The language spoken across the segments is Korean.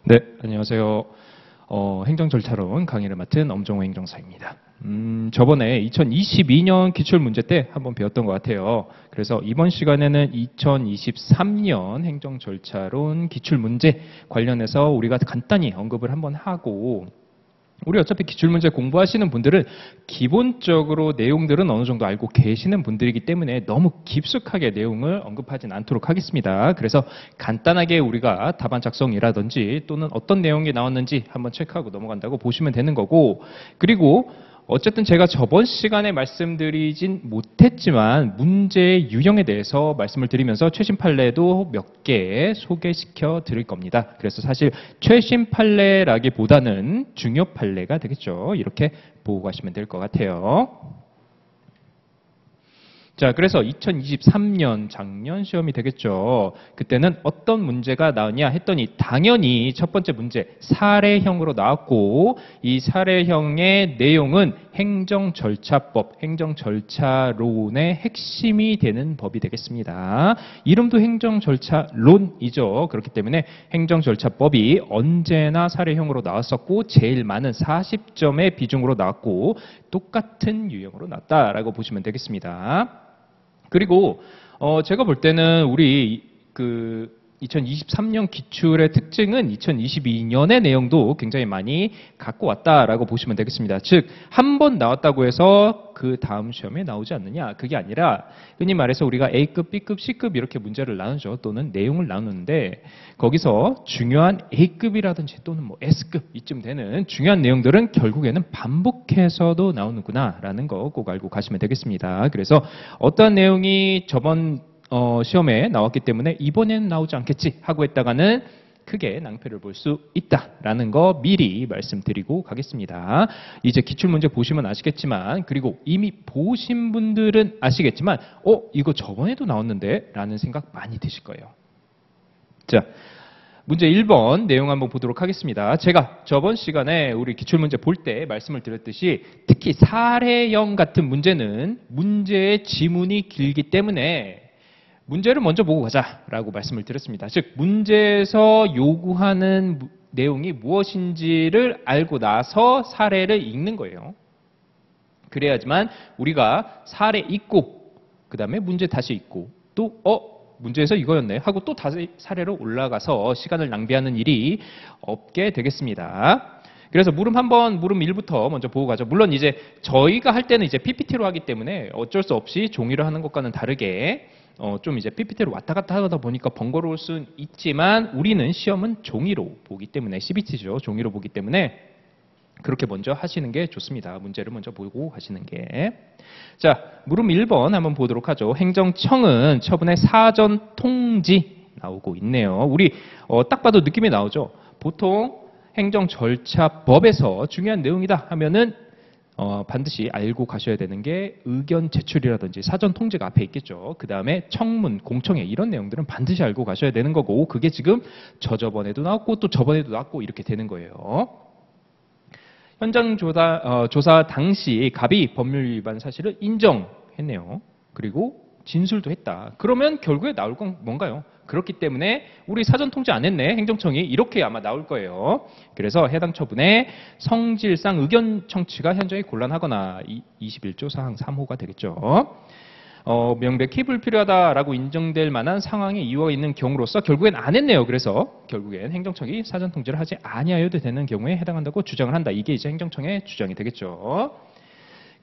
네, 안녕하세요. 행정 절차론 강의를 맡은 엄정호 행정사입니다. 저번에 2022년 기출문제 때 한번 배웠던 것 같아요. 그래서 이번 시간에는 2023년 행정 절차론 기출문제 관련해서 우리가 간단히 언급을 한번 하고, 우리 어차피 기출문제 공부하시는 분들은 기본적으로 내용들은 어느 정도 알고 계시는 분들이기 때문에 너무 깊숙하게 내용을 언급하진 않도록 하겠습니다. 그래서 간단하게 우리가 답안 작성이라든지 또는 어떤 내용이 나왔는지 한번 체크하고 넘어간다고 보시면 되는 거고, 그리고 어쨌든 제가 저번 시간에 말씀드리진 못했지만 문제의 유형에 대해서 말씀을 드리면서 최신 판례도 몇 개 소개시켜 드릴 겁니다. 그래서 사실 최신 판례라기보다는 중요 판례가 되겠죠. 이렇게 보고 가시면 될 것 같아요. 자, 그래서 2023년 작년 시험이 되겠죠. 그때는 어떤 문제가 나오냐 했더니 당연히 첫 번째 문제 사례형으로 나왔고, 이 사례형의 내용은 행정절차법, 행정절차론의 핵심이 되는 법이 되겠습니다. 이름도 행정절차론이죠. 그렇기 때문에 행정절차법이 언제나 사례형으로 나왔었고 제일 많은 40점의 비중으로 나왔고 똑같은 유형으로 나왔다라고 보시면 되겠습니다. 그리고 제가 볼 때는 우리 2023년 기출의 특징은 2022년의 내용도 굉장히 많이 갖고 왔다라고 보시면 되겠습니다. 즉, 한 번 나왔다고 해서 그 다음 시험에 나오지 않느냐, 그게 아니라 흔히 말해서 우리가 A급, B급, C급 이렇게 문제를 나누죠. 또는 내용을 나누는데 거기서 중요한 A급이라든지 또는 뭐 S급 이쯤 되는 중요한 내용들은 결국에는 반복해서도 나오는구나라는 거 꼭 알고 가시면 되겠습니다. 그래서 어떤 내용이 저번 시험에 나왔기 때문에 이번에는 나오지 않겠지 하고 했다가는 크게 낭패를 볼 수 있다라는 거 미리 말씀드리고 가겠습니다. 이제 기출문제 보시면 아시겠지만, 그리고 이미 보신 분들은 아시겠지만 이거 저번에도 나왔는데 라는 생각 많이 드실 거예요. 자, 문제 1번 내용 한번 보도록 하겠습니다. 제가 저번 시간에 우리 기출문제 볼 때 말씀을 드렸듯이 특히 사례형 같은 문제는 문제의 지문이 길기 때문에 문제를 먼저 보고 가자라고 말씀을 드렸습니다. 즉, 문제에서 요구하는 내용이 무엇인지를 알고 나서 사례를 읽는 거예요. 그래야지만 우리가 사례 읽고 그 다음에 문제 다시 읽고 또 문제에서 이거였네 하고 또 다시 사례로 올라가서 시간을 낭비하는 일이 없게 되겠습니다. 그래서 물음 1부터 먼저 보고 가죠. 물론 이제 저희가 할 때는 이제 PPT로 하기 때문에 어쩔 수 없이 종이로 하는 것과는 다르게 좀 이제 PPT로 왔다 갔다 하다 보니까 번거로울 수는 있지만 우리는 시험은 종이로 보기 때문에, CBT죠. 종이로 보기 때문에 그렇게 먼저 하시는 게 좋습니다. 문제를 먼저 보고 가시는 게. 자, 물음 1번 한번 보도록 하죠. 행정청은 처분의 사전 통지 나오고 있네요. 우리 딱 봐도 느낌이 나오죠. 보통 행정절차법에서 중요한 내용이다 하면은 반드시 알고 가셔야 되는 게 의견 제출이라든지 사전 통지가 앞에 있겠죠. 그 다음에 청문, 공청회 이런 내용들은 반드시 알고 가셔야 되는 거고, 그게 지금 저번에도 나왔고 또 저번에도 나왔고 이렇게 되는 거예요. 현장 조사 당시 갑이 법률 위반 사실을 인정했네요. 그리고 진술도 했다. 그러면 결국에 나올 건 뭔가요? 그렇기 때문에 우리 사전 통지 안 했네, 행정청이, 이렇게 아마 나올 거예요. 그래서 해당 처분의 성질상 의견 청취가 현저히 곤란하거나 21조 사항 3호가 되겠죠. 명백히 불필요하다라고 인정될 만한 상황에 이유가 있는 경우로서 결국엔 안 했네요. 그래서 결국엔 행정청이 사전 통지를 하지 아니하여도 되는 경우에 해당한다고 주장을 한다. 이게 이제 행정청의 주장이 되겠죠.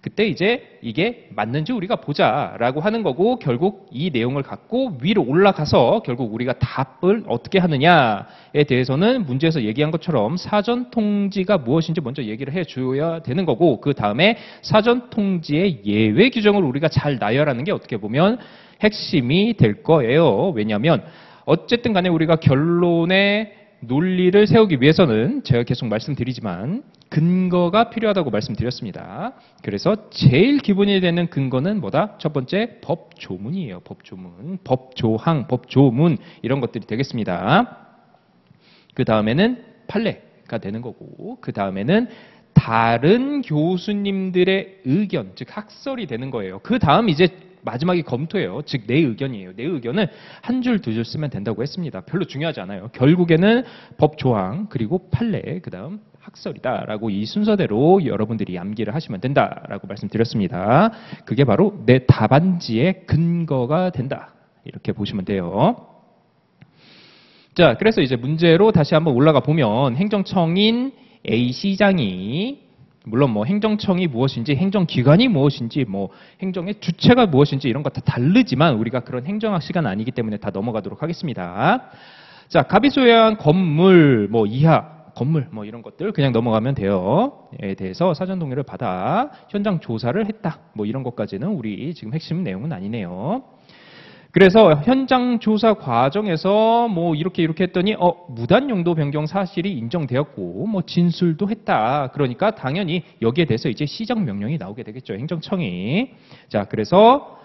그때 이제 이게 맞는지 우리가 보자라고 하는 거고, 결국 이 내용을 갖고 위로 올라가서 결국 우리가 답을 어떻게 하느냐에 대해서는 문제에서 얘기한 것처럼 사전 통지가 무엇인지 먼저 얘기를 해줘야 되는 거고, 그 다음에 사전 통지의 예외 규정을 우리가 잘 나열하는 게 어떻게 보면 핵심이 될 거예요. 왜냐하면 어쨌든 간에 우리가 결론의 논리를 세우기 위해서는 제가 계속 말씀드리지만 근거가 필요하다고 말씀드렸습니다. 그래서 제일 기본이 되는 근거는 뭐다? 첫 번째, 법조문이에요. 법조문, 법조항, 법조문 이런 것들이 되겠습니다. 그 다음에는 판례가 되는 거고, 그 다음에는 다른 교수님들의 의견, 즉 학설이 되는 거예요. 그 다음 이제 마지막에 검토예요. 즉 내 의견이에요. 내 의견은 한 줄 두 줄 쓰면 된다고 했습니다. 별로 중요하지 않아요. 결국에는 법 조항 그리고 판례 그다음 학설이다라고 이 순서대로 여러분들이 암기를 하시면 된다라고 말씀드렸습니다. 그게 바로 내 답안지의 근거가 된다. 이렇게 보시면 돼요. 자, 그래서 이제 문제로 다시 한번 올라가 보면 행정청인 A시장이 물론 뭐 행정청이 무엇인지 행정기관이 무엇인지 뭐 행정의 주체가 무엇인지 이런 거 다 다르지만 우리가 그런 행정학 시간 아니기 때문에 다 넘어가도록 하겠습니다. 자, 갑이 소유한 건물 뭐 이하 건물 뭐 이런 것들 그냥 넘어가면 돼요.에 대해서 사전 동의를 받아 현장 조사를 했다. 뭐 이런 것까지는 우리 지금 핵심 내용은 아니네요. 그래서 현장 조사 과정에서 뭐 이렇게 했더니 무단 용도 변경 사실이 인정되었고 뭐 진술도 했다. 그러니까 당연히 여기에 대해서 이제 시정 명령이 나오게 되겠죠. 행정청이. 자, 그래서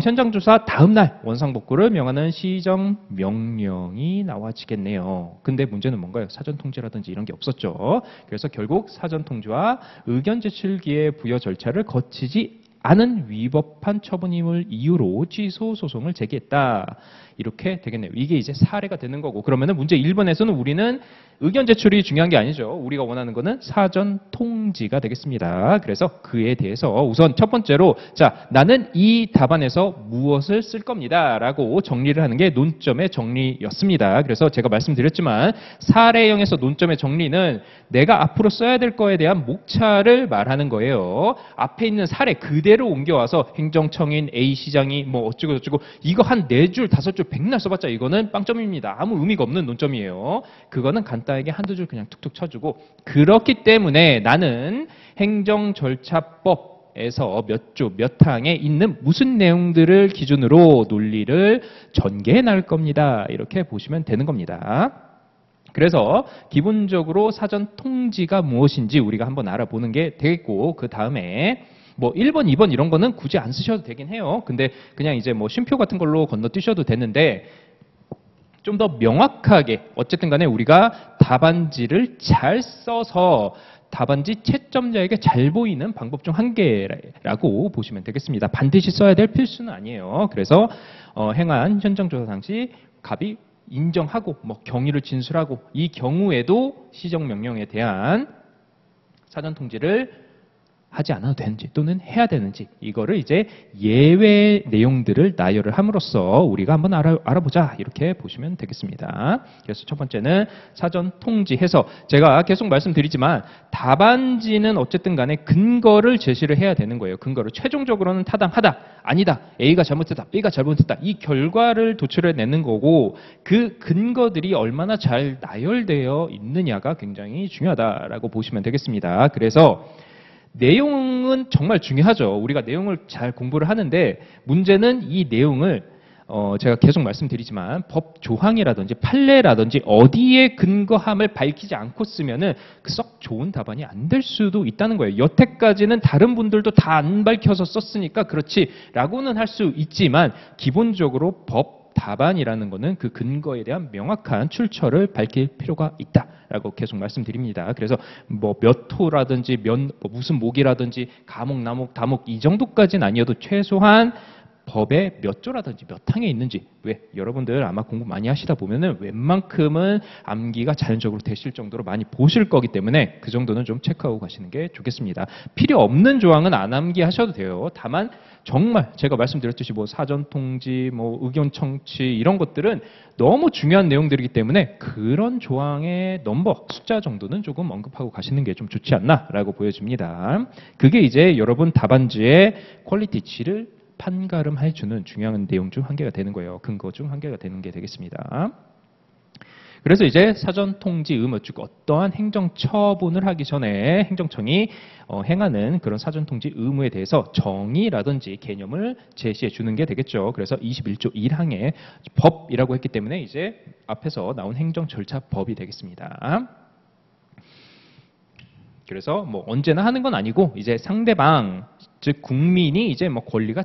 현장 조사 다음 날 원상 복구를 명하는 시정 명령이 나와지겠네요. 근데 문제는 뭔가요? 사전 통지라든지 이런 게 없었죠. 그래서 결국 사전 통지와 의견 제출기의 부여 절차를 거치지 않은 위법한 처분임을 이유로 취소 소송을 제기했다. 이렇게 되겠네요. 이게 이제 사례가 되는 거고 그러면은 문제 1번에서는 우리는 의견 제출이 중요한 게 아니죠. 우리가 원하는 거는 사전 통지가 되겠습니다. 그래서 그에 대해서 우선 첫 번째로 자, 나는 이 답안에서 무엇을 쓸 겁니다. 라고 정리를 하는 게 논점의 정리였습니다. 그래서 제가 말씀드렸지만 사례형에서 논점의 정리는 내가 앞으로 써야 될 거에 대한 목차를 말하는 거예요. 앞에 있는 사례 그대로 옮겨와서 행정청인 A시장이 뭐 어쩌고 저쩌고 이거 한 4줄, 5줄 백날 써봤자 이거는 빵점입니다. 아무 의미가 없는 논점이에요. 그거는 간단하게 한두 줄 그냥 툭툭 쳐주고 그렇기 때문에 나는 행정절차법에서 몇 조, 몇 항에 있는 무슨 내용들을 기준으로 논리를 전개해 나갈 겁니다. 이렇게 보시면 되는 겁니다. 그래서 기본적으로 사전 통지가 무엇인지 우리가 한번 알아보는 게 되겠고 그 다음에 뭐 1번, 2번 이런 거는 굳이 안 쓰셔도 되긴 해요. 근데 그냥 이제 뭐 쉼표 같은 걸로 건너뛰셔도 되는데 좀 더 명확하게 어쨌든 간에 우리가 답안지를 잘 써서 답안지 채점자에게 잘 보이는 방법 중 한 개라고 보시면 되겠습니다. 반드시 써야 될 필수는 아니에요. 그래서 행한 현장조사 당시 갑이 인정하고 뭐 경위를 진술하고 이 경우에도 시정명령에 대한 사전 통지를 하지 않아도 되는지 또는 해야 되는지 이거를 이제 예외 내용들을 나열을 함으로써 우리가 한번 알아보자 이렇게 보시면 되겠습니다. 그래서 첫 번째는 사전 통지해서 제가 계속 말씀드리지만 답안지는 어쨌든 간에 근거를 제시를 해야 되는 거예요. 근거를 최종적으로는 타당하다, 아니다, A가 잘못했다, B가 잘못했다 이 결과를 도출해내는 거고 그 근거들이 얼마나 잘 나열되어 있느냐가 굉장히 중요하다라고 보시면 되겠습니다. 그래서 내용은 정말 중요하죠. 우리가 내용을 잘 공부를 하는데 문제는 이 내용을 제가 계속 말씀드리지만 법 조항이라든지 판례라든지 어디에 근거함을 밝히지 않고 쓰면은 썩 좋은 답안이 안 될 수도 있다는 거예요. 여태까지는 다른 분들도 다 안 밝혀서 썼으니까 그렇지라고는 할 수 있지만 기본적으로 법 답안이라는 것은 그 근거에 대한 명확한 출처를 밝힐 필요가 있다라고 계속 말씀드립니다. 그래서 뭐 몇 호라든지 뭐 무슨 목이라든지 가목, 나목, 다목 이 정도까지는 아니어도 최소한 법에 몇 조라든지 몇 항에 있는지 왜 여러분들 아마 공부 많이 하시다 보면은 웬만큼은 암기가 자연적으로 되실 정도로 많이 보실 거기 때문에 그 정도는 좀 체크하고 가시는 게 좋겠습니다. 필요 없는 조항은 안 암기하셔도 돼요. 다만 정말 제가 말씀드렸듯이 뭐 사전 통지, 뭐 의견 청취 이런 것들은 너무 중요한 내용들이기 때문에 그런 조항의 넘버, 숫자 정도는 조금 언급하고 가시는 게 좀 좋지 않나라고 보여집니다. 그게 이제 여러분 답안지의 퀄리티 질을 판가름해주는 중요한 내용 중 한 개가 되는 거예요. 근거 중 한 개가 되는 게 되겠습니다. 그래서 이제 사전 통지 의무, 즉 어떠한 행정 처분을 하기 전에 행정청이 행하는 그런 사전 통지 의무에 대해서 정의라든지 개념을 제시해 주는 게 되겠죠. 그래서 21조 1항의 법이라고 했기 때문에 이제 앞에서 나온 행정 절차 법이 되겠습니다. 그래서 뭐 언제나 하는 건 아니고 이제 상대방 즉 국민이 이제 뭐 권리가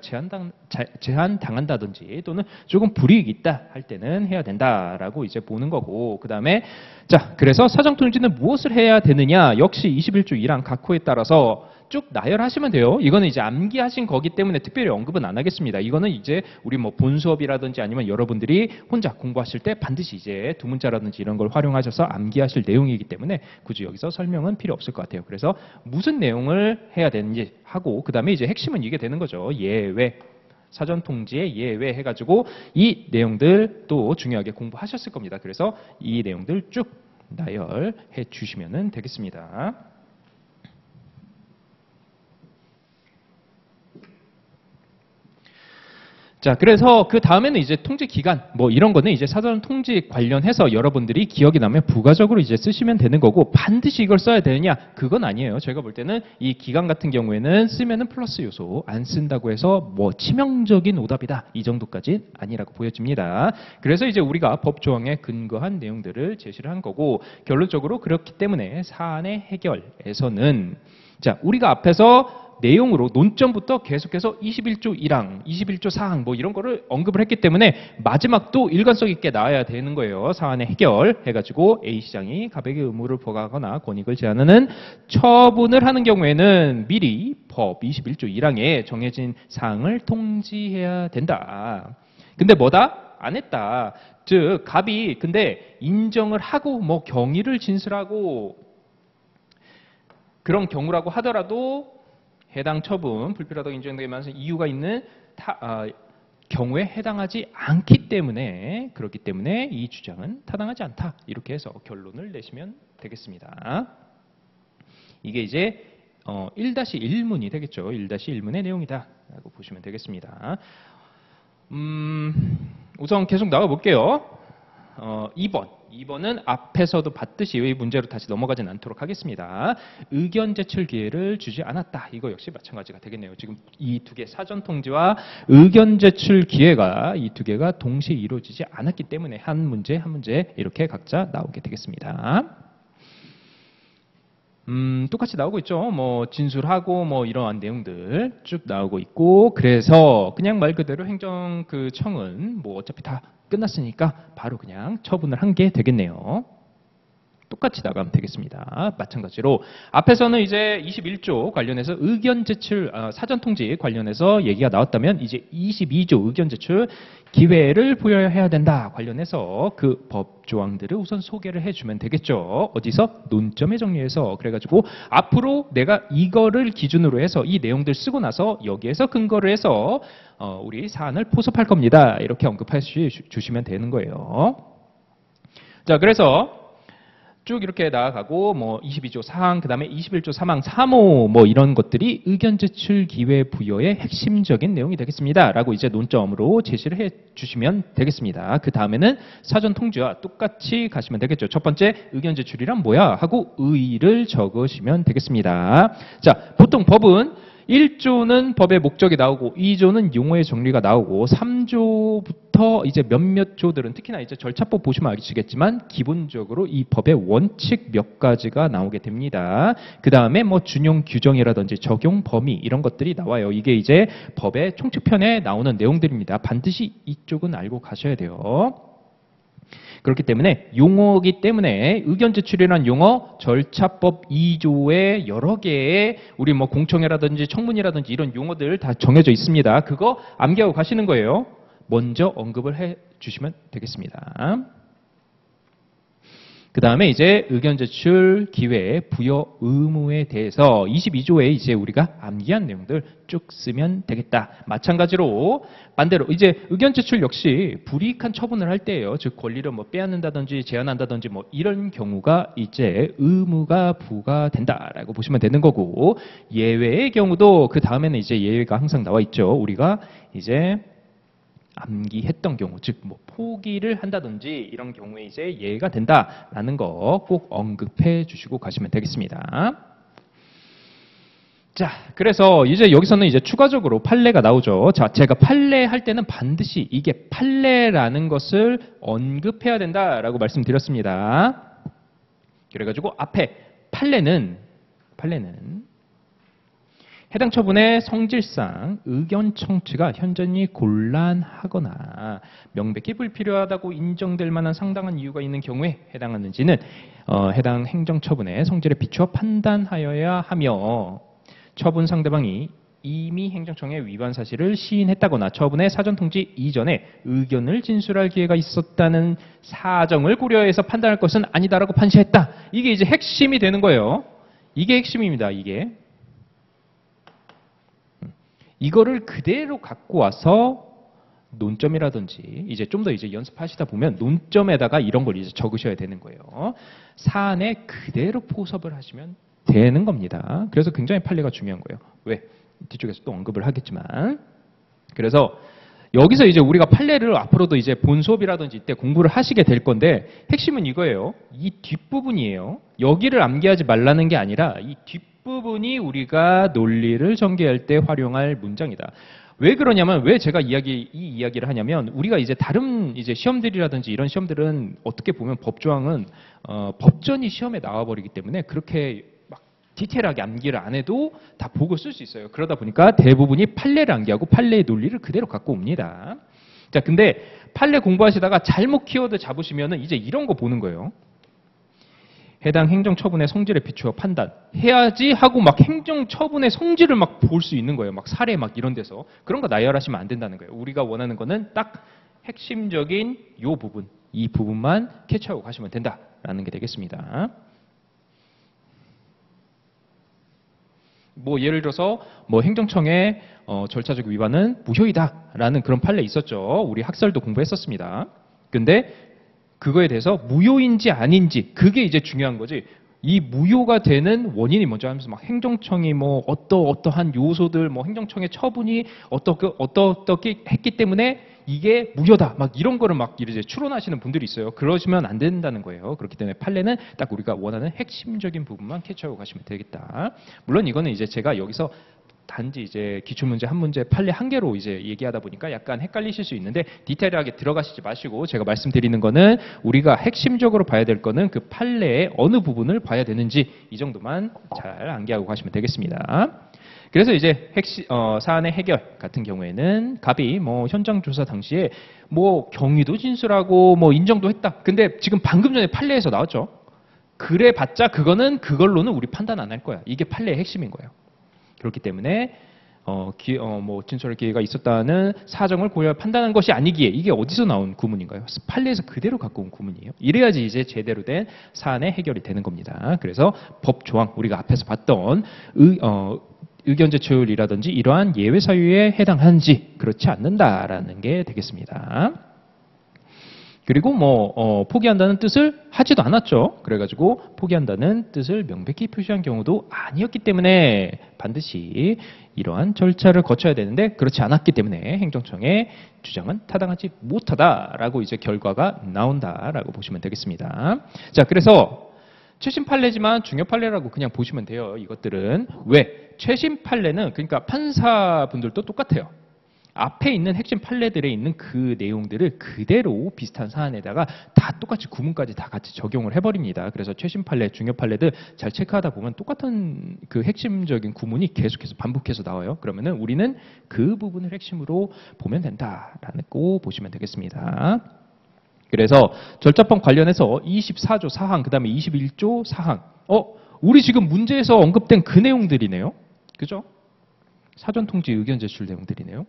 제한당한다든지 또는 조금 불이익이 있다 할 때는 해야 된다라고 이제 보는 거고 그 다음에 자 그래서 사전통지는 무엇을 해야 되느냐 역시 21조 1항 각호에 따라서 쭉 나열하시면 돼요. 이거는 이제 암기하신 거기 때문에 특별히 언급은 안 하겠습니다. 이거는 이제 우리 뭐 본 수업이라든지 아니면 여러분들이 혼자 공부하실 때 반드시 이제 두 문자라든지 이런 걸 활용하셔서 암기하실 내용이기 때문에 굳이 여기서 설명은 필요 없을 것 같아요. 그래서 무슨 내용을 해야 되는지 하고 그 다음에 이제 핵심은 이게 되는 거죠. 예외. 사전 통지의 예외 해가지고 이 내용들 또 중요하게 공부하셨을 겁니다. 그래서 이 내용들 쭉 나열해 주시면 되겠습니다. 자, 그래서 그 다음에는 이제 통지 기간, 뭐 이런 거는 이제 사전 통지 관련해서 여러분들이 기억이 나면 부가적으로 이제 쓰시면 되는 거고 반드시 이걸 써야 되느냐? 그건 아니에요. 제가 볼 때는 이 기간 같은 경우에는 쓰면은 플러스 요소, 안 쓴다고 해서 뭐 치명적인 오답이다. 이 정도까지 아니라고 보여집니다. 그래서 이제 우리가 법 조항에 근거한 내용들을 제시를 한 거고 결론적으로 그렇기 때문에 사안의 해결에서는 자, 우리가 앞에서 내용으로 논점부터 계속해서 21조 1항, 21조 4항 뭐 이런 거를 언급을 했기 때문에 마지막도 일관성 있게 나와야 되는 거예요. 사안의 해결 해가지고 A시장이 갑에게 의무를 부과하거나 권익을 제한하는 처분을 하는 경우에는 미리 법 21조 1항에 정해진 사항을 통지해야 된다. 근데 뭐다? 안 했다. 즉 갑이 근데 인정을 하고 뭐 경위를 진술하고 그런 경우라고 하더라도 해당 처분, 불필요하다고 인정되게 만한 이유가 있는 경우에 해당하지 않기 때문에 그렇기 때문에 이 주장은 타당하지 않다. 이렇게 해서 결론을 내시면 되겠습니다. 이게 이제 1-1문이 되겠죠. 1-1문의 내용이다. 라고 보시면 되겠습니다. 우선 계속 나가 볼게요. 2번은 앞에서도 봤듯이 이 문제로 다시 넘어가진 않도록 하겠습니다. 의견 제출 기회를 주지 않았다. 이거 역시 마찬가지가 되겠네요. 지금 이 두 개 사전 통지와 의견 제출 기회가 이 두 개가 동시에 이루어지지 않았기 때문에 한 문제 이렇게 각자 나오게 되겠습니다. 똑같이 나오고 있죠. 뭐 진술하고 뭐 이러한 내용들 쭉 나오고 있고 그래서 그냥 말 그대로 행정 그 청은 뭐 어차피 다 끝났으니까 바로 그냥 처분을 한 게 되겠네요. 똑같이 나가면 되겠습니다. 마찬가지로 앞에서는 이제 21조 관련해서 의견 제출 사전 통지 관련해서 얘기가 나왔다면 이제 22조 의견 제출 기회를 부여해야 된다 관련해서 그 법 조항들을 우선 소개를 해주면 되겠죠. 어디서? 논점에 정리해서 그래가지고 앞으로 내가 이거를 기준으로 해서 이 내용들 쓰고 나서 여기에서 근거를 해서 우리 사안을 포섭할 겁니다. 이렇게 언급해 주시면 되는 거예요. 자, 그래서 쭉 이렇게 나아가고 뭐 22조 4항 그다음에 21조 3항 3호 뭐 이런 것들이 의견 제출 기회 부여의 핵심적인 내용이 되겠습니다. 라고 이제 논점으로 제시를 해 주시면 되겠습니다. 그 다음에는 사전 통지와 똑같이 가시면 되겠죠. 첫 번째 의견 제출이란 뭐야? 하고 의의를 적으시면 되겠습니다. 자, 보통 법은 1조는 법의 목적이 나오고 2조는 용어의 정리가 나오고 3조부터 이제 몇몇 조들은 특히나 이제 절차법 보시면 아시겠지만 기본적으로 이 법의 원칙 몇 가지가 나오게 됩니다. 그 다음에 뭐 준용 규정이라든지 적용 범위 이런 것들이 나와요. 이게 이제 법의 총칙편에 나오는 내용들입니다. 반드시 이쪽은 알고 가셔야 돼요. 그렇기 때문에 용어이기 때문에 의견 제출이라는 용어 절차법 2조에 여러 개의 우리 뭐 공청회라든지 청문이라든지 이런 용어들 다 정해져 있습니다. 그거 암기하고 가시는 거예요. 먼저 언급을 해 주시면 되겠습니다. 그 다음에 이제 의견 제출 기회 부여 의무에 대해서 22조에 이제 우리가 암기한 내용들 쭉 쓰면 되겠다. 마찬가지로 반대로 이제 의견 제출 역시 불이익한 처분을 할 때예요. 즉 권리를 뭐 빼앗는다든지 제한한다든지 뭐 이런 경우가 이제 의무가 부과된다라고 보시면 되는 거고 예외의 경우도 그 다음에는 이제 예외가 항상 나와 있죠. 우리가 이제 암기했던 경우, 즉 뭐 포기를 한다든지 이런 경우에 이제 예외가 된다라는 거 꼭 언급해 주시고 가시면 되겠습니다. 자, 그래서 이제 여기서는 이제 추가적으로 판례가 나오죠. 자, 제가 판례 할 때는 반드시 이게 판례라는 것을 언급해야 된다라고 말씀드렸습니다. 그래가지고 앞에 판례는 해당 처분의 성질상 의견 청취가 현저히 곤란하거나 명백히 불필요하다고 인정될 만한 상당한 이유가 있는 경우에 해당하는지는 해당 행정처분의 성질에 비추어 판단하여야 하며 처분 상대방이 이미 행정청에 위반 사실을 시인했다거나 처분의 사전 통지 이전에 의견을 진술할 기회가 있었다는 사정을 고려해서 판단할 것은 아니다라고 판시했다. 이게 이제 핵심이 되는 거예요. 이게 핵심입니다. 이게. 이거를 그대로 갖고 와서 논점이라든지 이제 좀 더 이제 연습하시다 보면 논점에다가 이런 걸 이제 적으셔야 되는 거예요. 사안에 그대로 포섭을 하시면 되는 겁니다. 그래서 굉장히 판례가 중요한 거예요. 왜? 뒤쪽에서 또 언급을 하겠지만. 그래서 여기서 이제 우리가 판례를 앞으로도 이제 본 수업이라든지 이때 공부를 하시게 될 건데 핵심은 이거예요. 이 뒷부분이에요. 여기를 암기하지 말라는 게 아니라 이 뒷부분이 우리가 논리를 전개할 때 활용할 문장이다. 왜 그러냐면 왜 제가 이 이야기를 하냐면 우리가 이제 다른 이제 시험들이라든지 이런 시험들은 어떻게 보면 법조항은 법전이 시험에 나와버리기 때문에 그렇게 막 디테일하게 암기를 안 해도 다 보고 쓸 수 있어요. 그러다 보니까 대부분이 판례를 암기하고 판례의 논리를 그대로 갖고 옵니다. 자, 근데 판례 공부하시다가 잘못 키워드 잡으시면은 이제 이런 거 보는 거예요. 해당 행정처분의 성질에 비추어 판단해야지 하고 막 행정처분의 성질을 막 볼 수 있는 거예요. 막 사례 막 이런 데서. 그런 거 나열하시면 안 된다는 거예요. 우리가 원하는 거는 딱 핵심적인 요 부분, 이 부분만 캐치하고 가시면 된다라는 게 되겠습니다. 뭐 예를 들어서 뭐 행정청의 절차적 위반은 무효이다라는 그런 판례 있었죠. 우리 학설도 공부했었습니다. 근데 그거에 대해서 무효인지 아닌지 그게 이제 중요한 거지. 이 무효가 되는 원인이 뭔지 하면서 막 행정청이 뭐 어떠한 요소들 뭐 행정청의 처분이 어떻게 했기 때문에 이게 무효다 막 이런 거를 막 이제 추론하시는 분들이 있어요. 그러시면 안 된다는 거예요. 그렇기 때문에 판례는 딱 우리가 원하는 핵심적인 부분만 캐치하고 가시면 되겠다. 물론 이거는 이제 제가 여기서 단지 이제 기출문제 한 문제 판례 한 개로 이제 얘기하다 보니까 약간 헷갈리실 수 있는데 디테일하게 들어가시지 마시고 제가 말씀드리는 거는 우리가 핵심적으로 봐야 될 거는 그 판례의 어느 부분을 봐야 되는지 이 정도만 잘 암기하고 가시면 되겠습니다. 그래서 이제 사안의 해결 같은 경우에는 갑이 뭐 현장 조사 당시에 뭐 경위도 진술하고 뭐 인정도 했다. 근데 지금 방금 전에 판례에서 나왔죠. 그래봤자 그걸로는 우리 판단 안 할 거야. 이게 판례의 핵심인 거예요. 그렇기 때문에 뭐 진술할 기회가 있었다는 사정을 고려 판단한 것이 아니기에 이게 어디서 나온 구문인가요? 판례에서 그대로 갖고 온 구문이에요. 이래야지 이제 제대로 된 사안의 해결이 되는 겁니다. 그래서 법 조항 우리가 앞에서 봤던 의견 제출이라든지 이러한 예외 사유에 해당하는지 그렇지 않는다라는 게 되겠습니다. 그리고 뭐 포기한다는 뜻을 하지도 않았죠. 그래가지고 포기한다는 뜻을 명백히 표시한 경우도 아니었기 때문에 반드시 이러한 절차를 거쳐야 되는데 그렇지 않았기 때문에 행정청의 주장은 타당하지 못하다라고 이제 결과가 나온다라고 보시면 되겠습니다. 자, 그래서 최신 판례지만 중요 판례라고 그냥 보시면 돼요. 이것들은 왜? 최신 판례는 그러니까 판사분들도 똑같아요. 앞에 있는 핵심 판례들에 있는 그 내용들을 그대로 비슷한 사안에다가 다 똑같이 구문까지 다 같이 적용을 해버립니다. 그래서 최신 판례, 중요 판례들 잘 체크하다 보면 똑같은 그 핵심적인 구문이 계속해서 반복해서 나와요. 그러면은 우리는 그 부분을 핵심으로 보면 된다라는 거 보시면 되겠습니다. 그래서 절차법 관련해서 24조 사항, 그 다음에 21조 사항. 우리 지금 문제에서 언급된 그 내용들이네요. 그죠? 사전 통지 의견 제출 내용들이네요.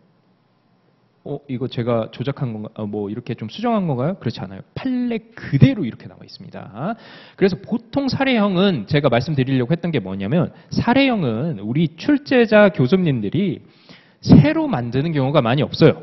이거 제가 조작한 건가? 뭐 이렇게 좀 수정한 건가요? 그렇지 않아요. 판례 그대로 이렇게 나와 있습니다. 그래서 보통 사례형은 제가 말씀드리려고 했던 게 뭐냐면 사례형은 우리 출제자 교수님들이 새로 만드는 경우가 많이 없어요.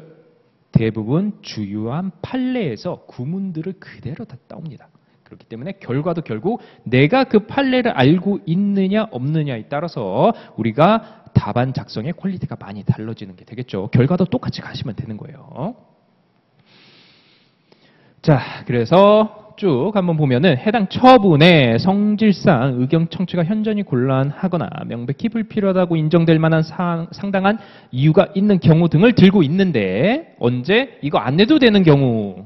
대부분 주요한 판례에서 구문들을 그대로 다 따옵니다. 그렇기 때문에 결과도 결국 내가 그 판례를 알고 있느냐 없느냐에 따라서 우리가 답안 작성의 퀄리티가 많이 달라지는 게 되겠죠. 결과도 똑같이 가시면 되는 거예요. 자, 그래서 쭉 한번 보면은 해당 처분의 성질상 의견 청취가 현저히 곤란하거나 명백히 불필요하다고 인정될 만한 상당한 이유가 있는 경우 등을 들고 있는데 언제 이거 안 내도 되는 경우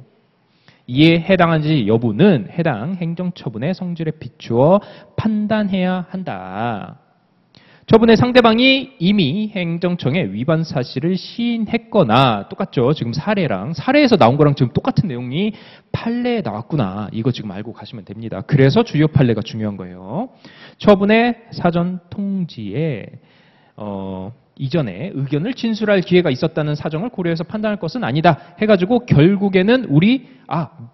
이에 해당하는지 여부는 해당 행정처분의 성질에 비추어 판단해야 한다. 처분의 상대방이 이미 행정청에 위반 사실을 시인했거나 똑같죠. 지금 사례에서 나온 거랑 지금 똑같은 내용이 판례에 나왔구나. 이거 지금 알고 가시면 됩니다. 그래서 주요 판례가 중요한 거예요. 처분의 사전 통지에 이전에 의견을 진술할 기회가 있었다는 사정을 고려해서 판단할 것은 아니다 해가지고 결국에는 우리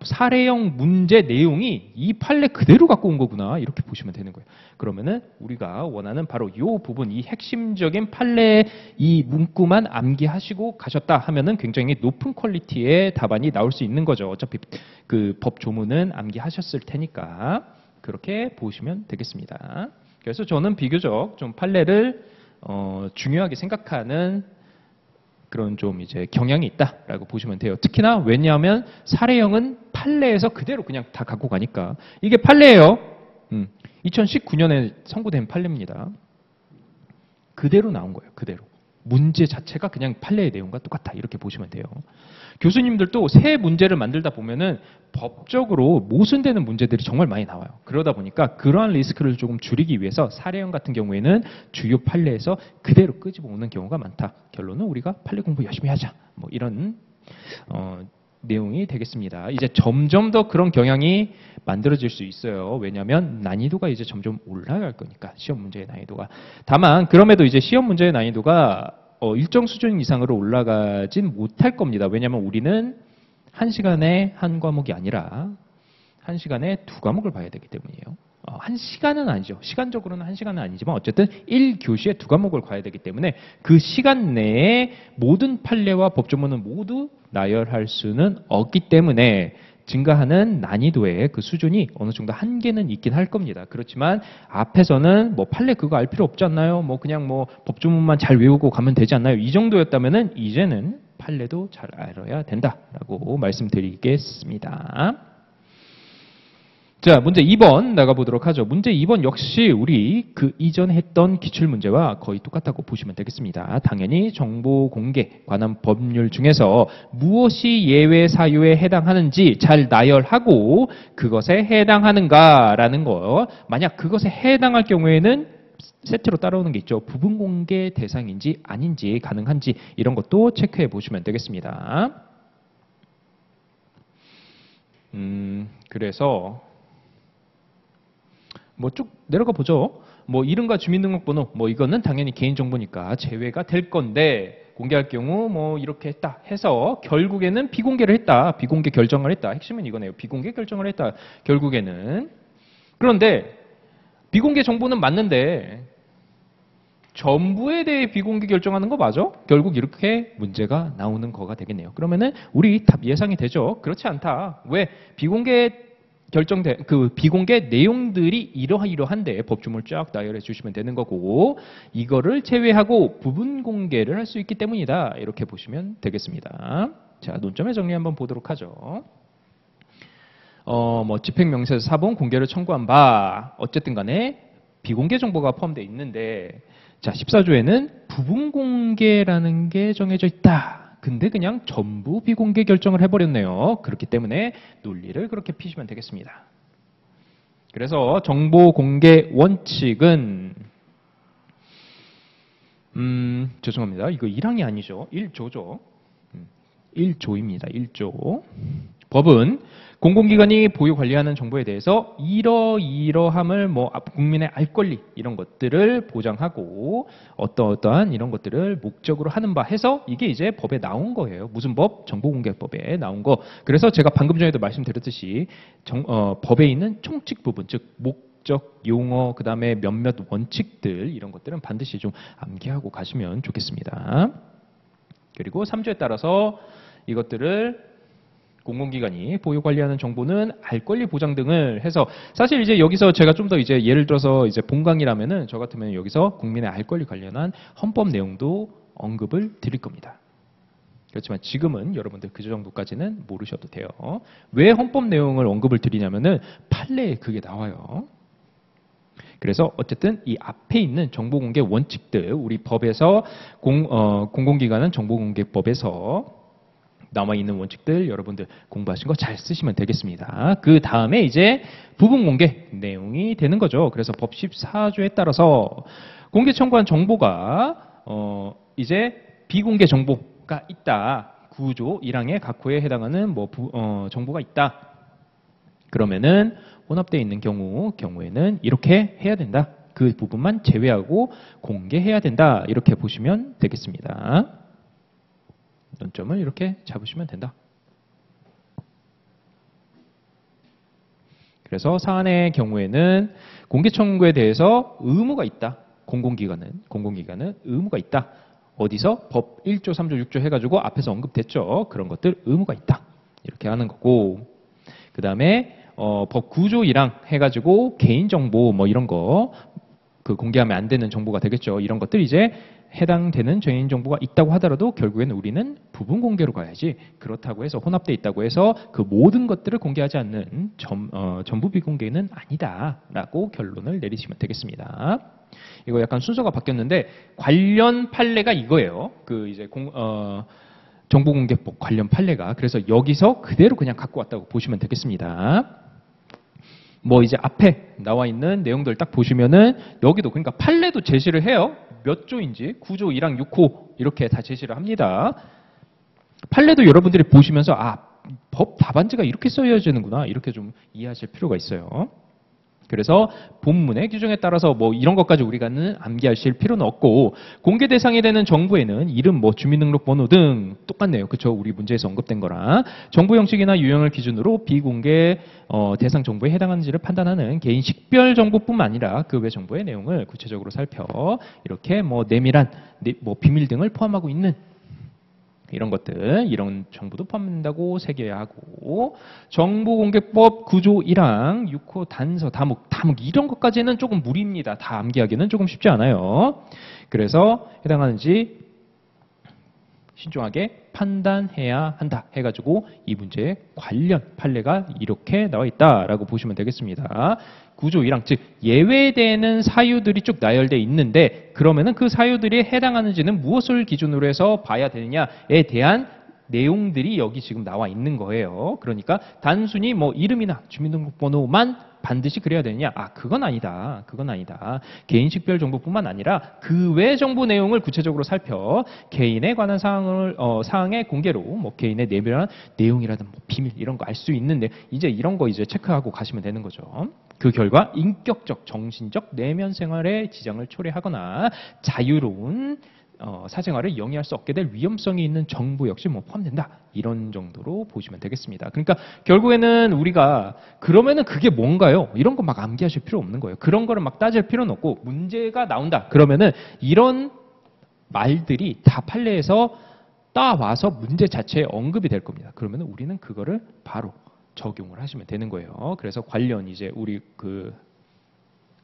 사례형 문제 내용이 이 판례 그대로 갖고 온 거구나 이렇게 보시면 되는 거예요. 그러면은 우리가 원하는 바로 이 부분, 이 핵심적인 판례 이 문구만 암기하시고 가셨다 하면은 굉장히 높은 퀄리티의 답안이 나올 수 있는 거죠. 어차피 그 법 조문은 암기하셨을 테니까 그렇게 보시면 되겠습니다. 그래서 저는 비교적 좀 판례를 중요하게 생각하는 그런 좀 이제 경향이 있다라고 보시면 돼요. 특히나 왜냐하면 사례형은 판례에서 그대로 그냥 다 갖고 가니까 이게 판례예요. 2019년에 선고된 판례입니다. 그대로 나온 거예요. 그대로. 문제 자체가 그냥 판례의 내용과 똑같다 이렇게 보시면 돼요. 교수님들도 새 문제를 만들다 보면은 법적으로 모순되는 문제들이 정말 많이 나와요. 그러다 보니까 그러한 리스크를 조금 줄이기 위해서 사례형 같은 경우에는 주요 판례에서 그대로 끄집어 오는 경우가 많다. 결론은 우리가 판례 공부 열심히 하자. 뭐 이런 내용이 되겠습니다. 이제 점점 더 그런 경향이 만들어질 수 있어요. 왜냐하면 난이도가 이제 점점 올라갈 거니까 시험 문제의 난이도가. 다만 그럼에도 이제 시험 문제의 난이도가 일정 수준 이상으로 올라가진 못할 겁니다. 왜냐하면 우리는 1시간에 한 과목이 아니라 1시간에 2과목을 봐야 되기 때문이에요. 1시간은 아니죠. 시간적으로는 1시간은 아니지만 어쨌든 1교시에 2과목을 봐야 되기 때문에 그 시간 내에 모든 판례와 법조문은 모두 나열할 수는 없기 때문에 증가하는 난이도의 그 수준이 어느 정도 한계는 있긴 할 겁니다. 그렇지만 앞에서는 뭐 판례 그거 알 필요 없지 않나요? 뭐 그냥 뭐 법조문만 잘 외우고 가면 되지 않나요? 이 정도였다면은 이제는 판례도 잘 알아야 된다라고 말씀드리겠습니다. 자, 문제 2번 나가보도록 하죠. 문제 2번 역시 우리 그 이전 했던 기출문제와 거의 똑같다고 보시면 되겠습니다. 당연히 정보 공개 관한 법률 중에서 무엇이 예외 사유에 해당하는지 잘 나열하고 그것에 해당하는가라는 거. 만약 그것에 해당할 경우에는 세트로 따라오는 게 있죠. 부분 공개 대상인지 아닌지 가능한지 이런 것도 체크해 보시면 되겠습니다. 그래서 뭐 쭉 내려가 보죠. 뭐 이름과 주민등록번호 뭐 이거는 당연히 개인정보니까 제외가 될 건데 공개할 경우 뭐 이렇게 했다 해서 결국에는 비공개를 했다. 비공개 결정을 했다. 핵심은 이거네요. 비공개 결정을 했다. 결국에는. 그런데 비공개 정보는 맞는데 전부에 대해 비공개 결정하는 거 맞아? 결국 이렇게 문제가 나오는 거가 되겠네요. 그러면은 우리 답 예상이 되죠. 그렇지 않다. 왜? 비공개 결정된 그 비공개 내용들이 이러한데 법조문을 쫙 나열해 주시면 되는 거고 이거를 제외하고 부분 공개를 할 수 있기 때문이다. 이렇게 보시면 되겠습니다. 자, 논점의 정리 한번 보도록 하죠. 뭐 집행명세서 사본 공개를 청구한 바 어쨌든 간에 비공개 정보가 포함되어 있는데 자, 14조에는 부분 공개라는 게 정해져 있다. 근데 그냥 전부 비공개 결정을 해버렸네요. 그렇기 때문에 논리를 그렇게 피시면 되겠습니다. 그래서 정보 공개 원칙은 죄송합니다. 이거 1항이 아니죠. 1조죠. 1조입니다. 1조. 법은 공공기관이 보유 관리하는 정보에 대해서 이러이러함을 뭐 국민의 알 권리 이런 것들을 보장하고 어떠한 이런 것들을 목적으로 하는 바 해서 이게 이제 법에 나온 거예요. 무슨 법? 정보공개법에 나온 거. 그래서 제가 방금 전에도 말씀드렸듯이 법에 있는 총칙 부분, 즉 목적, 용어, 그 다음에 몇몇 원칙들 이런 것들은 반드시 좀 암기하고 가시면 좋겠습니다. 그리고 3조에 따라서 이것들을 공공기관이 보유 관리하는 정보는 알 권리 보장 등을 해서 사실 이제 여기서 제가 좀 더 이제 예를 들어서 이제 본강이라면은 저 같으면 여기서 국민의 알 권리 관련한 헌법 내용도 언급을 드릴 겁니다. 그렇지만 지금은 여러분들 그 정도까지는 모르셔도 돼요. 왜 헌법 내용을 언급을 드리냐면은 판례에 그게 나와요. 그래서 어쨌든 이 앞에 있는 정보공개 원칙들 우리 법에서 공공기관은 정보공개법에서 남아있는 원칙들 여러분들 공부하신 거 잘 쓰시면 되겠습니다. 그 다음에 이제 부분 공개 내용이 되는 거죠. 그래서 법 14조에 따라서 공개 청구한 정보가 이제 비공개 정보가 있다. 9조 1항의 각 호에 해당하는 뭐 정보가 있다. 그러면은 혼합되어 있는 경우에는 이렇게 해야 된다. 그 부분만 제외하고 공개해야 된다. 이렇게 보시면 되겠습니다. 논점을 이렇게 잡으시면 된다. 그래서 사안의 경우에는 공개 청구에 대해서 의무가 있다. 공공기관은 의무가 있다. 어디서? 법 1조, 3조, 6조 해가지고 앞에서 언급됐죠. 그런 것들 의무가 있다. 이렇게 하는 거고. 그 다음에 법 9조 1항 해가지고 개인정보 뭐 이런 거 그 공개하면 안 되는 정보가 되겠죠. 이런 것들 이제 해당되는 개인정보가 있다고 하더라도 결국에는 우리는 부분 공개로 가야지. 그렇다고 해서 혼합돼 있다고 해서 그 모든 것들을 공개하지 않는 전부 비공개는 아니다라고 결론을 내리시면 되겠습니다. 이거 약간 순서가 바뀌었는데 관련 판례가 이거예요. 그 이제 정보공개법 관련 판례가. 그래서 여기서 그대로 그냥 갖고 왔다고 보시면 되겠습니다. 뭐 이제 앞에 나와 있는 내용들 딱 보시면은 여기도 그러니까 판례도 제시를 해요. 몇 조인지 9조 1항 6호 이렇게 다 제시를 합니다. 판례도 여러분들이 보시면서 법 답안지가 이렇게 써야지는구나 이렇게 좀 이해하실 필요가 있어요. 그래서 본문의 규정에 따라서 뭐 이런 것까지 우리가는 암기하실 필요는 없고 공개 대상이 되는 정보에는 이름, 뭐 주민등록번호 등 똑같네요. 그렇죠? 우리 문제에서 언급된 거랑 정보 형식이나 유형을 기준으로 비공개 대상 정보에 해당하는지를 판단하는 개인 식별 정보뿐만 아니라 그 외 정보의 내용을 구체적으로 살펴 이렇게 뭐 내밀한 뭐 비밀 등을 포함하고 있는 이런 것들, 이런 정보도 포함된다고 새겨야 하고 정보공개법 9조 1항 6호 단서, 다목 이런 것까지는 조금 무리입니다. 다 암기하기는 조금 쉽지 않아요. 그래서 해당하는지 신중하게 판단해야 한다 해가지고 이 문제에 관련 판례가 이렇게 나와 있다라고 보시면 되겠습니다. 9조 1항, 즉 예외되는 사유들이 쭉 나열되어 있는데 그러면은 그 사유들이 해당하는지는 무엇을 기준으로 해서 봐야 되느냐에 대한 내용들이 여기 지금 나와 있는 거예요. 그러니까 단순히 뭐 이름이나 주민등록번호만 반드시 그래야 되느냐? 그건 아니다. 그건 아니다. 개인 식별 정보뿐만 아니라 그 외 정보 내용을 구체적으로 살펴 개인에 관한 사항의 공개로 뭐 개인의 내밀한 내용이라든 뭐 비밀 이런 거 알 수 있는데 이제 이런 거 이제 체크하고 가시면 되는 거죠. 그 결과 인격적, 정신적 내면 생활에 지장을 초래하거나 자유로운 사생활을 영위할 수 없게 될 위험성이 있는 정보 역시 뭐 포함된다. 이런 정도로 보시면 되겠습니다. 그러니까 결국에는 우리가 그러면은 그게 뭔가요? 이런 거 막 암기하실 필요 없는 거예요. 그런 거를 막 따질 필요는 없고 문제가 나온다. 그러면은 이런 말들이 다 판례에서 따와서 문제 자체에 언급이 될 겁니다. 그러면은 우리는 그거를 바로 적용을 하시면 되는 거예요. 그래서 관련 이제 우리 그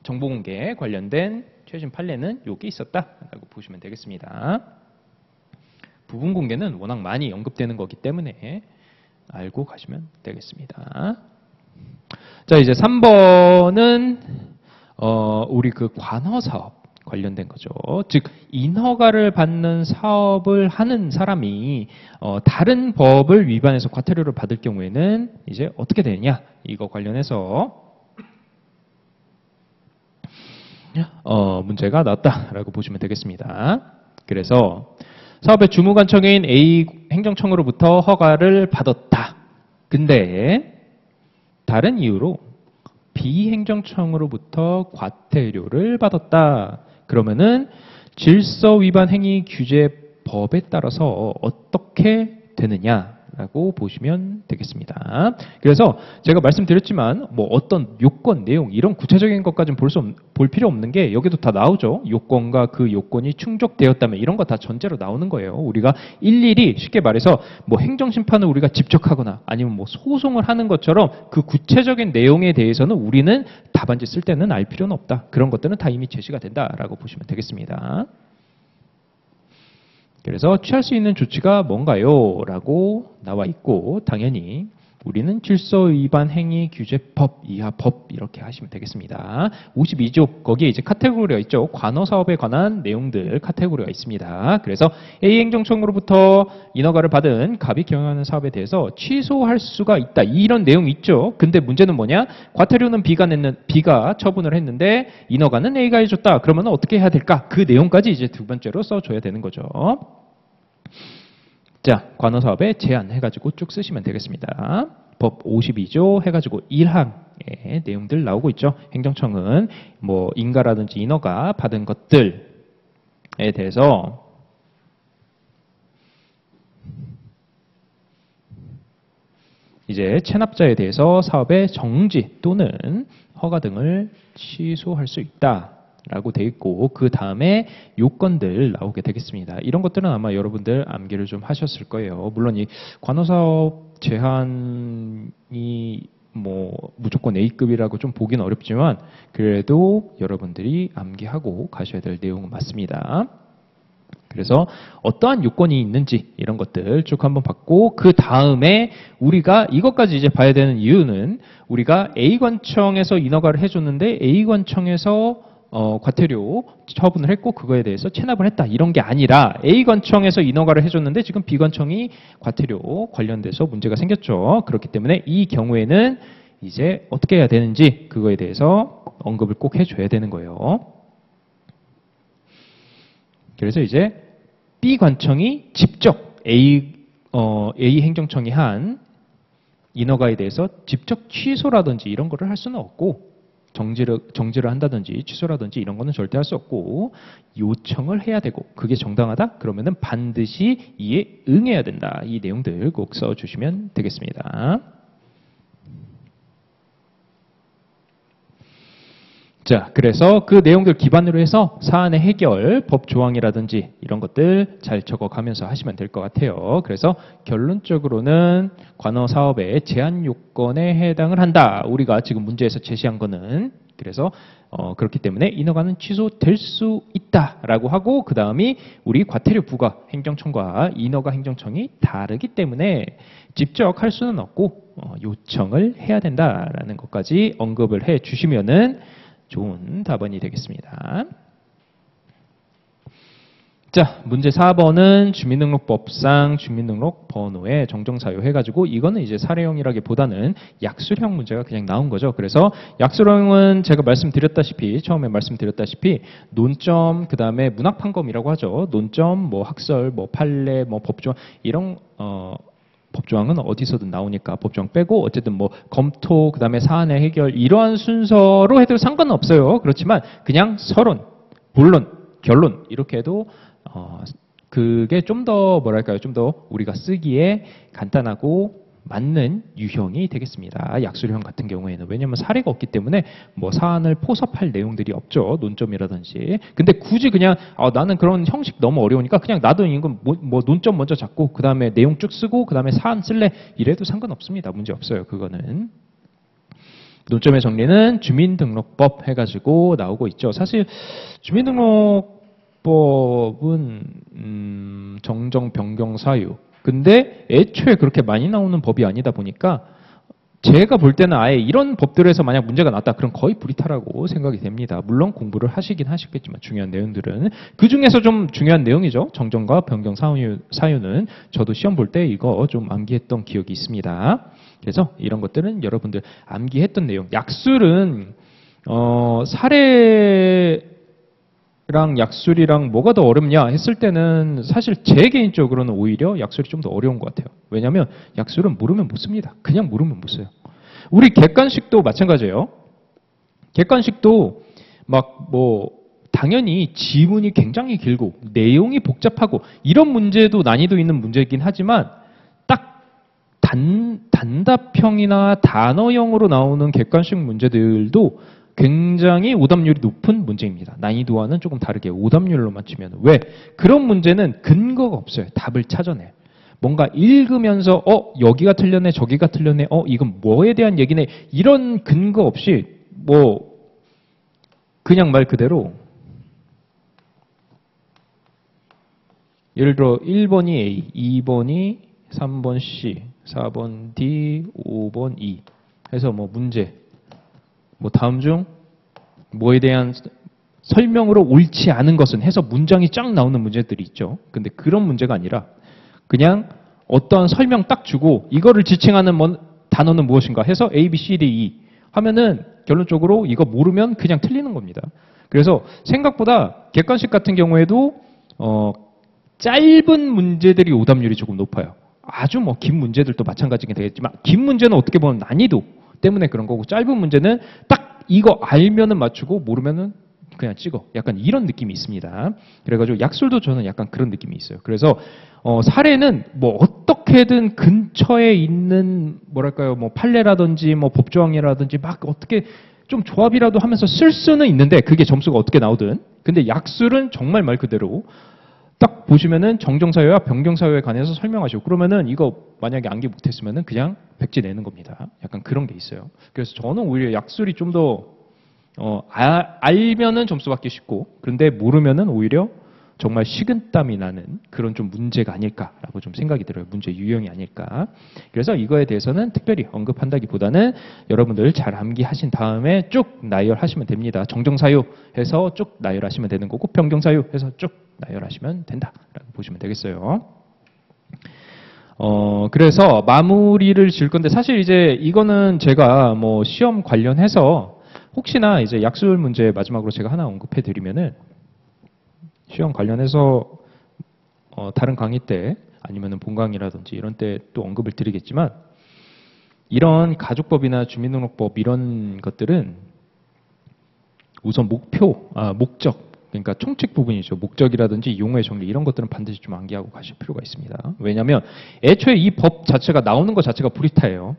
정보공개 관련된 최신 판례는 여기 있었다라고 보시면 되겠습니다. 부분 공개는 워낙 많이 언급되는 거기 때문에 알고 가시면 되겠습니다. 자, 이제 3번은 우리 그 관허 사업 관련된 거죠. 즉 인허가를 받는 사업을 하는 사람이 다른 법을 위반해서 과태료를 받을 경우에는 이제 어떻게 되느냐 이거 관련해서 문제가 나왔다라고 보시면 되겠습니다. 그래서 사업의 주무관청인 A 행정청으로부터 허가를 받았다. 근데 다른 이유로 B 행정청으로부터 과태료를 받았다. 그러면은 질서 위반 행위 규제법에 따라서 어떻게 되느냐라고 보시면 되겠습니다. 그래서 제가 말씀드렸지만 뭐 어떤 요건, 내용 이런 구체적인 것까지는 볼 필요 없는 게 여기도 다 나오죠. 요건과 그 요건이 충족되었다면 이런 거 다 전제로 나오는 거예요. 우리가 일일이 쉽게 말해서 뭐 행정심판을 우리가 직접 하거나 아니면 뭐 소송을 하는 것처럼 그 구체적인 내용에 대해서는 우리는 답안지 쓸 때는 알 필요는 없다. 그런 것들은 다 이미 제시가 된다라고 보시면 되겠습니다. 그래서 취할 수 있는 조치가 뭔가요? 라고 나와 있고 당연히 우리는 질서 위반 행위 규제법 이하 법 이렇게 하시면 되겠습니다. 52조 거기에 이제 카테고리가 있죠. 관허 사업에 관한 내용들 카테고리가 있습니다. 그래서 A 행정청으로부터 인허가를 받은 갑이 경영하는 사업에 대해서 취소할 수가 있다. 이런 내용이 있죠. 근데 문제는 뭐냐? 과태료는 B가 처분을 했는데 인허가는 A가 해줬다. 그러면 어떻게 해야 될까? 그 내용까지 이제 두 번째로 써줘야 되는 거죠. 자, 관허 사업에 제한해가지고 쭉 쓰시면 되겠습니다. 법 52조 해가지고 1항의 내용들 나오고 있죠. 행정청은 뭐 인가라든지 인허가 받은 것들에 대해서 이제 체납자에 대해서 사업의 정지 또는 허가 등을 취소할 수 있다라고 돼 있고 그 다음에 요건들 나오게 되겠습니다. 이런 것들은 아마 여러분들 암기를 좀 하셨을 거예요. 물론 이 관호사업 제한이 뭐 무조건 A급이라고 좀 보긴 어렵지만 그래도 여러분들이 암기하고 가셔야 될 내용은 맞습니다. 그래서 어떠한 요건이 있는지 이런 것들 쭉 한번 봤고 그 다음에 우리가 이것까지 이제 봐야 되는 이유는 우리가 A관청에서 인허가를 해줬는데 A관청에서 과태료 처분을 했고 그거에 대해서 체납을 했다 이런 게 아니라 A관청에서 인허가를 해줬는데 지금 B관청이 과태료 관련돼서 문제가 생겼죠. 그렇기 때문에 이 경우에는 이제 어떻게 해야 되는지 그거에 대해서 언급을 꼭 해줘야 되는 거예요. 그래서 이제 B관청이 직접 A 행정청이 한 인허가에 대해서 직접 취소라든지 이런 거를 할 수는 없고 정지를 한다든지 취소라든지 이런 거는 절대 할 수 없고 요청을 해야 되고 그게 정당하다? 그러면은 반드시 이에 응해야 된다. 이 내용들 꼭 써주시면 되겠습니다. 자, 그래서 그 내용들 기반으로 해서 사안의 해결, 법 조항이라든지 이런 것들 잘 적어가면서 하시면 될 것 같아요. 그래서 결론적으로는 관어 사업의 제한 요건에 해당을 한다. 우리가 지금 문제에서 제시한 거는 그래서 그렇기 때문에 인허가는 취소될 수 있다라고 하고 그 다음이 우리 과태료 부과 행정청과 인허가 행정청이 다르기 때문에 직접 할 수는 없고 요청을 해야 된다라는 것까지 언급을 해 주시면은 좋은 답안이 되겠습니다. 자, 문제 4번은 주민등록법상 주민등록 번호의 정정사유 해가지고 이거는 이제 사례형이라기보다는 약술형 문제가 그냥 나온 거죠. 그래서 약술형은 제가 처음에 말씀드렸다시피 논점, 그 다음에 문학판검이라고 하죠. 논점, 뭐 학설, 뭐 판례, 뭐 법조항 이런 법조항은 어디서든 나오니까 법조항 빼고 어쨌든 뭐 검토 그다음에 사안의 해결 이러한 순서로 해도 상관은 없어요. 그렇지만 그냥 서론, 본론, 결론 이렇게 해도 그게 좀 더 뭐랄까요? 좀 더 우리가 쓰기에 간단하고 맞는 유형이 되겠습니다. 약술형 같은 경우에는 왜냐하면 사례가 없기 때문에 뭐 사안을 포섭할 내용들이 없죠. 논점이라든지. 근데 굳이 그냥 나는 그런 형식 너무 어려우니까 그냥 나도 이건 뭐 논점 먼저 잡고 그 다음에 내용 쭉 쓰고 그 다음에 사안 쓸래 이래도 상관없습니다. 문제 없어요. 그거는. 논점의 정리는 주민등록법 해가지고 나오고 있죠. 사실 주민등록법은 정정, 변경, 사유 근데 애초에 그렇게 많이 나오는 법이 아니다 보니까 제가 볼 때는 아예 이런 법들에서 만약 문제가 났다 그럼 거의 불이타라고 생각이 됩니다. 물론 공부를 하시긴 하시겠지만 중요한 내용들은 그중에서 좀 중요한 내용이죠. 정정과 변경 사유는 저도 시험 볼 때 이거 좀 암기했던 기억이 있습니다. 그래서 이런 것들은 여러분들 암기했던 내용. 약술은 사례 랑 약술이랑 뭐가 더 어렵냐 했을 때는 사실 제 개인적으로는 오히려 약술이 좀 더 어려운 것 같아요. 왜냐하면 약술은 모르면 못 씁니다. 그냥 모르면 못 써요. 우리 객관식도 마찬가지예요. 객관식도 막 뭐 당연히 지문이 굉장히 길고 내용이 복잡하고 이런 문제도 난이도 있는 문제이긴 하지만 딱 단답형이나 단어형으로 나오는 객관식 문제들도 굉장히 오답률이 높은 문제입니다. 난이도와는 조금 다르게 오답률로만 치면. 왜? 그런 문제는 근거가 없어요. 답을 찾아내. 뭔가 읽으면서 여기가 틀렸네 저기가 틀렸네 이건 뭐에 대한 얘기네 이런 근거 없이 뭐 그냥 말 그대로 예를 들어 1번이 A, 2번이 3번 C, 4번 D, 5번 E 해서 뭐 문제 뭐 다음 중 뭐에 대한 설명으로 옳지 않은 것은 해서 문장이 쫙 나오는 문제들이 있죠. 근데 그런 문제가 아니라 그냥 어떤 설명 딱 주고 이거를 지칭하는 단어는 무엇인가 해서 A, B, C, D, E 하면은 결론적으로 이거 모르면 그냥 틀리는 겁니다. 그래서 생각보다 객관식 같은 경우에도 짧은 문제들이 오답률이 조금 높아요. 아주 뭐 긴 문제들도 마찬가지게 되겠지만 긴 문제는 어떻게 보면 난이도 때문에 그런 거고 짧은 문제는 딱 이거 알면은 맞추고 모르면은 그냥 찍어. 약간 이런 느낌이 있습니다. 그래가지고 약술도 저는 약간 그런 느낌이 있어요. 그래서 사례는 뭐 어떻게든 근처에 있는 뭐랄까요 뭐 판례라든지 뭐 법조항이라든지 막 어떻게 좀 조합이라도 하면서 쓸 수는 있는데 그게 점수가 어떻게 나오든 근데 약술은 정말 말 그대로 딱 보시면은 정정사유와 변경사유에 관해서 설명하시고 그러면은 이거 만약에 암기 못했으면은 그냥 백지 내는 겁니다. 약간 그런 게 있어요. 그래서 저는 오히려 약술이 좀 더 알면은 점수 받기 쉽고 그런데 모르면은 오히려 정말 식은땀이 나는 그런 좀 문제가 아닐까라고 좀 생각이 들어요. 문제 유형이 아닐까. 그래서 이거에 대해서는 특별히 언급한다기보다는 여러분들 잘 암기하신 다음에 쭉 나열하시면 됩니다. 정정사유 해서 쭉 나열하시면 되는 거고 변경사유 해서 쭉 나열하시면 된다라고 보시면 되겠어요. 그래서 마무리를 지을 건데 사실 이제 이거는 제가 뭐 시험 관련해서 혹시나 이제 약술 문제 마지막으로 제가 하나 언급해 드리면은 시험 관련해서 다른 강의 때 아니면은 본강의라든지 이런 때 또 언급을 드리겠지만 이런 가족법이나 주민등록법 이런 것들은 우선 목적 그러니까 총칙 부분이죠. 목적이라든지 용어의 정리 이런 것들은 반드시 좀 암기하고 가실 필요가 있습니다. 왜냐하면 애초에 이 법 자체가 나오는 것 자체가 불이타예요.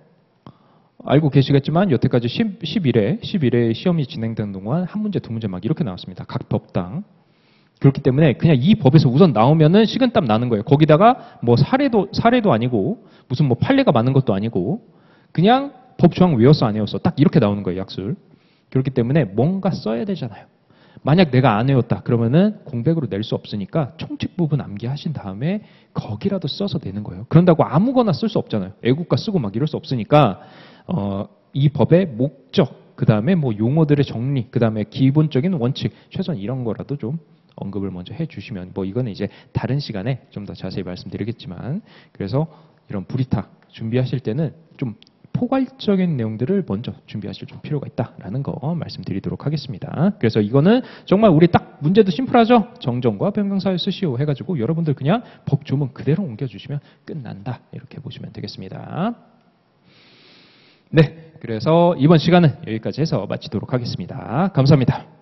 알고 계시겠지만 여태까지 11회 시험이 진행되는 동안 한 문제, 두 문제 막 이렇게 나왔습니다. 각 법당. 그렇기 때문에 그냥 이 법에서 우선 나오면은 식은땀 나는 거예요. 거기다가 뭐 사례도 아니고 무슨 뭐 판례가 많은 것도 아니고 그냥 법 조항 외웠어 안 외웠어 딱 이렇게 나오는 거예요. 약술. 그렇기 때문에 뭔가 써야 되잖아요. 만약 내가 안 외웠다 그러면은 공백으로 낼 수 없으니까 총칙 부분 암기하신 다음에 거기라도 써서 내는 거예요. 그런다고 아무거나 쓸 수 없잖아요. 애국가 쓰고 막 이럴 수 없으니까 이 법의 목적 그 다음에 뭐 용어들의 정리 그 다음에 기본적인 원칙 최소한 이런 거라도 좀 언급을 먼저 해주시면 뭐 이거는 이제 다른 시간에 좀 더 자세히 말씀드리겠지만 그래서 이런 불이타 준비하실 때는 좀 포괄적인 내용들을 먼저 준비하실 좀 필요가 있다라는 거 말씀드리도록 하겠습니다. 그래서 이거는 정말 우리 딱 문제도 심플하죠. 정정과 변경사유 쓰시오 해가지고 여러분들 그냥 법 조문 그대로 옮겨주시면 끝난다 이렇게 보시면 되겠습니다. 네, 그래서 이번 시간은 여기까지 해서 마치도록 하겠습니다. 감사합니다.